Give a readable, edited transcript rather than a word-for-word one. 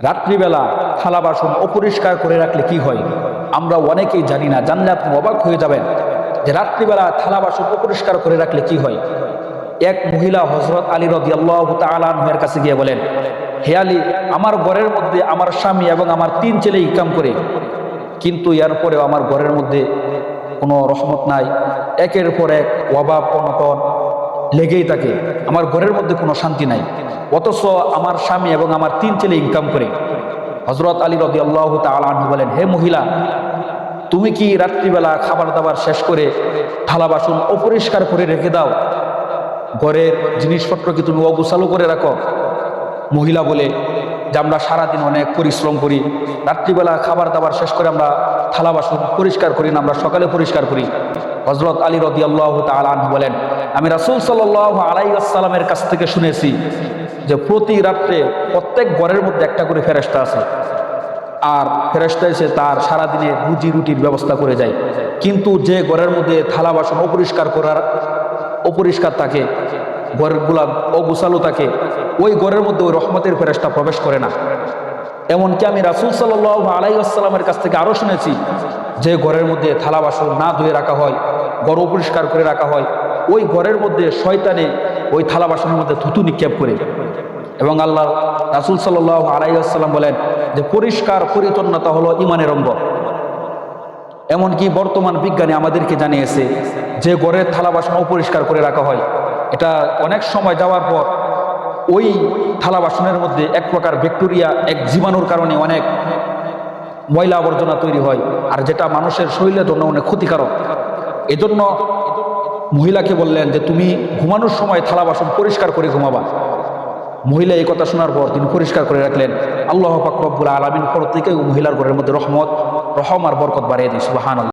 রাত্রিবেলা থালা বাসন অপরিষ্কার করে রাখলে কি হয়? আমরা অনেকেই জানি না, জানলে আপনি অবাক হয়ে যাবেন যে রাত্রিবেলা থালা বাসন অপরিষ্কার করে রাখলে কি হয়। এক মহিলা হযরত আলী রাদিয়াল্লাহু তাআলা আনহুর কাছে গিয়ে বলেন, হে আলী, আমার ঘরের মধ্যে আমার স্বামী এবং আমার 3 ছেলে ইনকাম করে, কিন্তু এর পরেও আমার ঘরের মধ্যে কোনো রহমত নাই। একের পর এক অভাব অনটন লেগেই থাকে, আমার ঘরের মধ্যে কোনো শান্তি নাই, অথচ আমার স্বামী এবং আমার 3 ছেলে ইনকাম করে। হযরত আলী রাদিয়াল্লাহু তাআলা আনহু বলেন, হে মহিলা, তুমি কি রাত্রিবেলা খাবার দাবার শেষ করে থালা বাসন অপরিষ্কার করে রেখে দাও? ঘরের জিনিসপত্র কি তুমি অগোছালো করে রাখো? মহিলা বলে যে আমরা সারাদিন অনেক পরিশ্রম করি, রাত্রিবেলা খাবার দাবার শেষ করে আমরা থালা বাসন পরিষ্কার করি না, আমরা সকালে পরিষ্কার করি। হযরত আলী রাদিয়াল্লাহু তাআলা আনহু বলেন, আমি রাসূল সাল্লাল্লাহু আলাইহি ওয়াসাল্লামের কাছ থেকে শুনেছি যে প্রতি রাত্রে প্রত্যেক ঘরের মধ্যে একটা করে ফেরেশতা আছে, আর ফেরেশতা এসে তার সারাদিনের রুজি রুটির ব্যবস্থা করে যায়। কিন্তু যে ঘরের মধ্যে থালা বাসন অপরিষ্কার থাকে, ঘরগুলা অগোছালো থাকে, ওই ঘরের মধ্যে ওই রহমতের ফেরেশতা প্রবেশ করে না। এমনকি আমি রাসূল সাল্লাল্লাহু আলাইহি ওয়াসাল্লামের কাছ থেকে আরও শুনেছি যে ঘরের মধ্যে থালা বাসন না ধুয়ে রাখা হয়, ঘর অপরিষ্কার করে রাখা হয়, ওই ঘরের মধ্যে শয়তানে ওই থালা বাসনের মধ্যে থুতু নিক্ষেপ করে। এবং আল্লাহ রাসূল সাল্লাল্লাহু আলাইহি ওয়াসাল্লাম বলেন যে পরিষ্কার পরিচ্ছন্নতা হলো ঈমানের অঙ্গ। এমনকি বর্তমান বিজ্ঞানী আমাদেরকে জানিয়েছে যে ঘরের থালা বাসন অপরিষ্কার করে রাখা হয়, এটা অনেক সময় যাওয়ার পর ওই থালা বাসনের মধ্যে এক প্রকার ব্যাকটেরিয়া, এক জীবাণুর কারণে অনেক ময়লা আবর্জনা তৈরি হয়, আর যেটা মানুষের শরীরের জন্য অনেক ক্ষতিকারক। এজন্য মহিলাকে বললেন যে তুমি ঘুমানোর সময় থালা বাসন পরিষ্কার করে ঘুমাবা। মহিলা এই কথা শোনার পর তিনি পরিষ্কার করে রাখলেন। আল্লাহ পাক রব্বুল আলামিন পর থেকে মহিলার ঘরের মধ্যে রহম আর বরকত বাড়িয়ে দিই। সুবহানাল্লাহ।